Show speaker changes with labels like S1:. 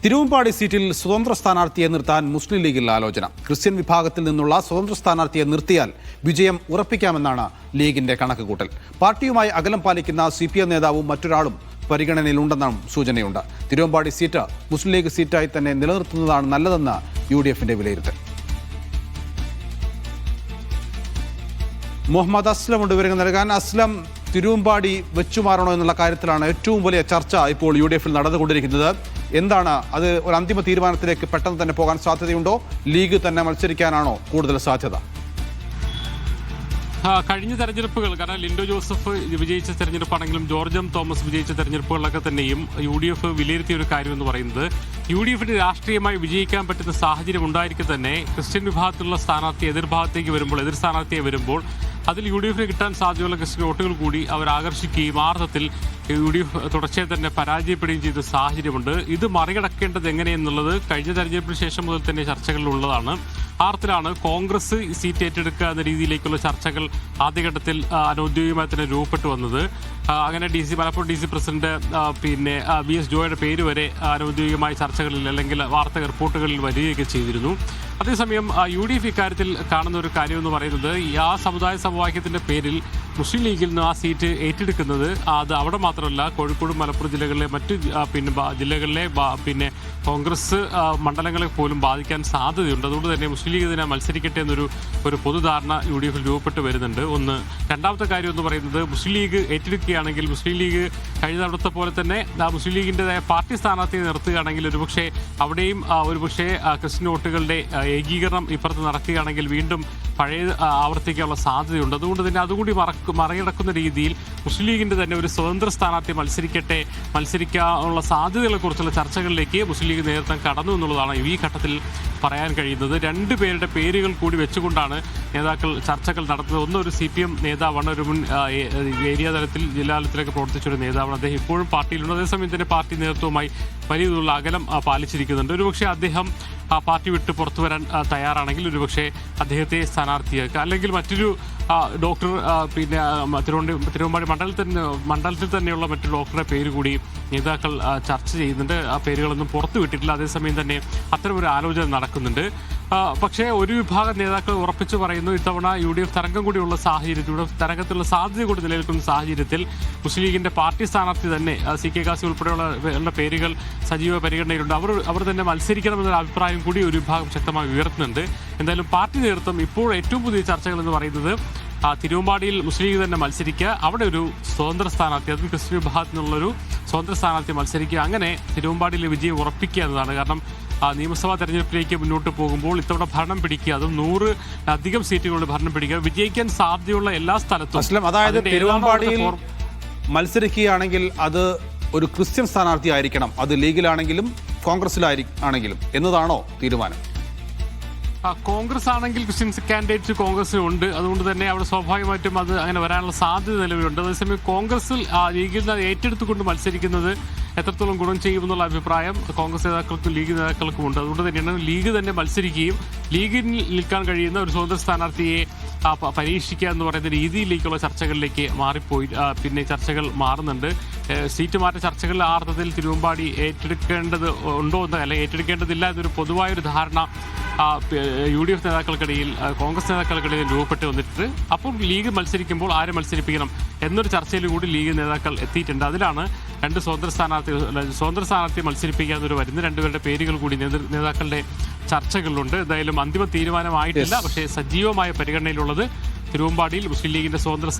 S1: തിരുവമ്പാടി സീറ്റിൽ സ്വതന്ത്ര സ്ഥാനാർത്ഥിയെ നിർത്താൻ മുസ്ലിം ലീഗിൽ ആലോചന. ക്രിസ്ത്യൻ വിഭാഗത്തിൽ നിന്നുള്ള സ്വതന്ത്ര സ്ഥാനാർത്ഥിയെ നിർത്തിയാൽ വിജയം ഉറപ്പിക്കാമെന്നാണ് ലീഗിന്റെ കണക്കുകൂട്ടൽ. പാർട്ടിയുമായി അകലം പാലിക്കുന്ന CPM നേതാവും മറ്റൊരാളും പരിഗണനയിലുണ്ടെന്നും സൂചനയുണ്ട്. തിരുവമ്പാടി സീറ്റ് മുസ്ലിം ലീഗ് സീറ്റായി തന്നെ നിലനിർത്തുന്നതാണ് നല്ലതെന്ന് UDFന്റെ വിലയിരുത്തൽ. മുഹമ്മദ് അസ്ലം ഉണ്ട് വിവരങ്ങൾ നൽകാൻ. അസ്ലം, തിരുവമ്പാടി വെച്ചുമാറണോ എന്നുള്ള കാര്യത്തിലാണ് ഏറ്റവും വലിയ ചർച്ച ഇപ്പോൾ UDFൽ നടന്നുകൊണ്ടിരിക്കുന്നത്. എന്താണ് അത്? ഒരു അന്തിമ തീരുമാനത്തിലേക്ക് പെട്ടെന്ന് തന്നെ പോകാൻ സാധ്യതയുണ്ടോ? ലീഗ് തന്നെ മത്സരിക്കാനാണോ കൂടുതൽ സാധ്യത?
S2: കഴിഞ്ഞ തെരഞ്ഞെടുപ്പുകൾ, കാരണം ലിൻഡോ ജോസഫ് വിജയിച്ച തെരഞ്ഞെടുപ്പാണെങ്കിലും ജോർജ് എം തോമസ് വിജയിച്ച തെരഞ്ഞെടുപ്പുകളിലൊക്കെ തന്നെയും UDF വിലയിരുത്തിയ ഒരു കാര്യം എന്ന് പറയുന്നത് UDFന് രാഷ്ട്രീയമായി വിജയിക്കാൻ പറ്റുന്ന സാഹചര്യം ഉണ്ടായിരിക്കെ തന്നെ ക്രിസ്ത്യൻ വിഭാഗത്തിലുള്ള സ്ഥാനാർത്ഥി എതിർ സ്ഥാനാർത്ഥിയെ വരുമ്പോൾ അതിൽ UDFന് കിട്ടാൻ സാധ്യതയുള്ള ക്രിസ്ത്യൻ വോട്ടുകൾ കൂടി അവർ ആകർഷിക്കുകയും ആ അർത്ഥത്തിൽ UDF തുടർച്ചയായി തന്നെ പരാജയപ്പെടുകയും ചെയ്ത സാഹചര്യമുണ്ട്. ഇത് മറികടക്കേണ്ടത് എങ്ങനെയെന്നുള്ളത് കഴിഞ്ഞ തെരഞ്ഞെടുപ്പിന് ശേഷം മുതൽ തന്നെ ചർച്ചകളിലുള്ളതാണ്. ആ അർത്ഥത്തിലാണ് കോൺഗ്രസ് സീറ്റ് ഏറ്റെടുക്കുക എന്ന രീതിയിലേക്കുള്ള ചർച്ചകൾ ആദ്യഘട്ടത്തിൽ അനൗദ്യോഗികമായി തന്നെ രൂപപ്പെട്ടു വന്നത്. അങ്ങനെ മലപ്പുറം DC പ്രസിഡന്റ് VS ജോയുടെ പേര് വരെ അനൗദ്യോഗികമായ ചർച്ചകളിൽ അല്ലെങ്കിൽ വാർത്താ റിപ്പോർട്ടുകളിൽ വരികയൊക്കെ ചെയ്തിരുന്നു. അതേസമയം UDF ഇക്കാര്യത്തിൽ കാണുന്ന ഒരു കാര്യം എന്ന് പറയുന്നത് ആ സമുദായ സമവാക്യത്തിന്റെ പേരിൽ മുസ്ലിം ലീഗിൽ നിന്ന് ആ സീറ്റ് ഏറ്റെടുക്കുന്നത് അത് അവിടെ മാത്രമല്ല കോഴിക്കോട് മലപ്പുറം ജില്ലകളിലെ മറ്റ് ജില്ലകളിലെ കോൺഗ്രസ് മണ്ഡലങ്ങളെ പോലും ബാധിക്കാൻ സാധ്യതയുണ്ട്. അതുകൊണ്ട് തന്നെ മുസ്ലിം ലീഗ് ഇതിനെ മത്സരിക്കട്ടെ എന്നൊരു പൊതുധാരണ UDFൽ രൂപപ്പെട്ട് വരുന്നുണ്ട്. രണ്ടാമത്തെ കാര്യം എന്ന് പറയുന്നത് മുസ്ലിം ലീഗ് ഏറ്റെടുക്കുകയാണെങ്കിൽ മുസ്ലിം ലീഗ് കഴിഞ്ഞ തവണത്തെ പോലെ തന്നെ മുസ്ലിം ലീഗിൻ്റെതായ പാർട്ടി സ്ഥാനാർത്ഥിയെ നിർത്തുകയാണെങ്കിൽ ഒരുപക്ഷെ അവിടെയും ക്രിസ്ത്യൻ വോട്ടുകളുടെ ഏകീകരണം ഇപ്പുറത്ത് നടക്കുകയാണെങ്കിൽ വീണ്ടും പഴയ ആവർത്തിക്കാനുള്ള സാധ്യതയുണ്ട്. അതുകൊണ്ട് തന്നെ അതുകൂടി മറികടക്കുന്ന രീതിയിൽ മുസ്ലിം ലീഗിൻ്റെ തന്നെ ഒരു സ്വതന്ത്ര സ്ഥാനാർത്ഥി മത്സരിക്കാനുള്ള സാധ്യതകളെക്കുറിച്ചുള്ള ചർച്ചകളിലേക്ക് മുസ്ലിം ലീഗ് നേതൃത്വം കടന്നു എന്നുള്ളതാണ് ഈ ഘട്ടത്തിൽ പറയാൻ കഴിയുന്നത്. രണ്ട് പേരുടെ പേരുകൾ കൂടി വെച്ചുകൊണ്ടാണ് നേതാക്കൾ ചർച്ചകൾ നടത്തുന്നത്. ഒരു CPM നേതാവാണ്, ഒരു മുൻ ഏരിയ തലത്തിൽ ജില്ലാ തലത്തിലൊക്കെ പ്രവർത്തിച്ചൊരു നേതാവാണ്. അദ്ദേഹം ഇപ്പോഴും പാർട്ടിയിലുണ്ട്. അതേസമയം തന്നെ പാർട്ടി നേതൃത്വവുമായി വലിയ തോതിലുള്ള അകലം പാലിച്ചിരിക്കുന്നുണ്ട്. ഒരുപക്ഷെ അദ്ദേഹം പാർട്ടി വിട്ട് പുറത്തു വരാൻ തയ്യാറാണെങ്കിൽ ഒരുപക്ഷെ അദ്ദേഹത്തെ സ്ഥാനാർത്ഥിയാക്കുക, അല്ലെങ്കിൽ മറ്റൊരു ഡോക്ടർ തിരുവമ്പാടി മണ്ഡലത്തിൽ തന്നെയുള്ള മറ്റൊരു ഡോക്ടറുടെ പേര് കൂടി നേതാക്കൾ ചർച്ച ചെയ്യുന്നുണ്ട്. ആ പേരുകളൊന്നും പുറത്തു വിട്ടിട്ടില്ല. അതേസമയം തന്നെ അത്തരമൊരു ആലോചന നടക്കുന്നുണ്ട്. പക്ഷേ ഒരു വിഭാഗം നേതാക്കൾ ഉറപ്പിച്ചു പറയുന്നു ഇത്തവണ UDF തരംഗം കൂടിയുള്ള സാഹചര്യത്തിലൂടെ തരംഗത്തിലുള്ള സാധ്യത കൂടി നിലനിൽക്കുന്ന സാഹചര്യത്തിൽ മുസ്ലിം ലീഗിന്റെ പാർട്ടി സ്ഥാനാർത്ഥി തന്നെ CK കാസിം ഉൾപ്പെടെയുള്ള പേരുകൾ സജീവ പരിഗണനയിലുണ്ട്. അവർ തന്നെ മത്സരിക്കണമെന്നൊരു അഭിപ്രായം കൂടി ഒരു വിഭാഗം ശക്തമായി ഉയർത്തുന്നുണ്ട്. എന്തായാലും പാർട്ടി നേതൃത്വം ഇപ്പോൾ ഏറ്റവും പുതിയ ചർച്ചകൾ എന്ന് പറയുന്നത് തിരുവമ്പാടിയിൽ മുസ്ലിം ലീഗ് തന്നെ മത്സരിക്കുക, അവിടെ ഒരു സ്വതന്ത്ര സ്ഥാനാർത്ഥി, അതും ക്രിസ്ത്യൻ വിഭാഗത്തിൽ നിന്നുള്ളൊരു സ്വതന്ത്ര സ്ഥാനാർത്ഥി മത്സരിക്കുക, അങ്ങനെ തിരുവമ്പാടിയിലെ വിജയം ഉറപ്പിക്കുക എന്നതാണ്. കാരണം നിയമസഭാ തെരഞ്ഞെടുപ്പിലേക്ക് മുന്നോട്ട് പോകുമ്പോൾ ഇത്തവണ ഭരണം പിടിക്കുക, അതും 100 സീറ്റുകളുടെ ഭരണം പിടിക്കുക, വിജയിക്കാൻ സാധ്യതയുള്ള എല്ലാ സ്ഥലത്തും,
S1: അതായത് തിരുവമ്പാടിയിൽ മത്സരിക്കുകയാണെങ്കിൽ അത് ഒരു ക്രിസ്ത്യൻ സ്ഥാനാർത്ഥി ആയിരിക്കണം, അത് ലീഗിലാണെങ്കിലും കോൺഗ്രസിലാണെങ്കിലും എന്നതാണോ തീരുമാനം?
S2: കോൺഗ്രസ് ആണെങ്കിൽ ക്രിസ്ത്യൻ കാൻഡിഡേറ്റ് കോൺഗ്രസിനുണ്ട്. അതുകൊണ്ട് തന്നെ അവിടെ സ്വാഭാവികമായിട്ടും അത് അങ്ങനെ വരാനുള്ള സാധ്യത നിലവിലുണ്ട്. അതേസമയം കോൺഗ്രസിൽ ലീഗിൽ നിന്ന് ഏറ്റെടുത്തുകൊണ്ട് മത്സരിക്കുന്നത് എത്രത്തോളം ഗുണം ചെയ്യുമെന്നുള്ള അഭിപ്രായം കോൺഗ്രസ് നേതാക്കൾക്കും ലീഗ് നേതാക്കൾക്കും ഉണ്ട്. അതുകൊണ്ട് തന്നെയാണ് ലീഗ് തന്നെ മത്സരിക്കുകയും ലീഗിൽ നിൽക്കാൻ കഴിയുന്ന ഒരു സ്വതന്ത്ര സ്ഥാനാർത്ഥിയെ പരീക്ഷിക്കുക എന്ന് പറയുന്ന രീതിയിലേക്കുള്ള ചർച്ചകളിലേക്ക് മാറിപ്പോയി. ചർച്ചകൾ മാറുന്നുണ്ട്. സീറ്റ് മാറ്റ ചർച്ചകളിൽ ആ അർത്ഥത്തിൽ തിരുവമ്പാടി ഏറ്റെടുക്കേണ്ടത് ഉണ്ടോ എന്ന്, അല്ലെങ്കിൽ ഏറ്റെടുക്കേണ്ടതില്ല എന്നൊരു പൊതുവായൊരു ധാരണ UDF നേതാക്കൾക്കിടയിൽ, കോൺഗ്രസ് നേതാക്കൾക്കിടയിൽ രൂപപ്പെട്ട് വന്നിട്ട് അപ്പോൾ ലീഗ് മത്സരിക്കുമ്പോൾ ആരെ മത്സരിപ്പിക്കണം എന്നൊരു ചർച്ചയിൽ കൂടി ലീഗ് നേതാക്കൾ എത്തിയിട്ടുണ്ട്. അതിലാണ് സ്വതന്ത്ര സ്ഥാനാർത്ഥി മത്സരിപ്പിക്കുക എന്നൊരു വരുന്ന രണ്ടുപേരുടെ പേരുകൾ കൂടി നേതാക്കളുടെ ചർച്ചകളിലുണ്ട്. എന്തായാലും അന്തിമ തീരുമാനമായിട്ടില്ല. പക്ഷേ സജീവമായ പരിഗണനയിലുള്ളത് തിരുവമ്പാടിയിൽ മുസ്ലിം ലീഗിന്റെ സ്വതന്ത്ര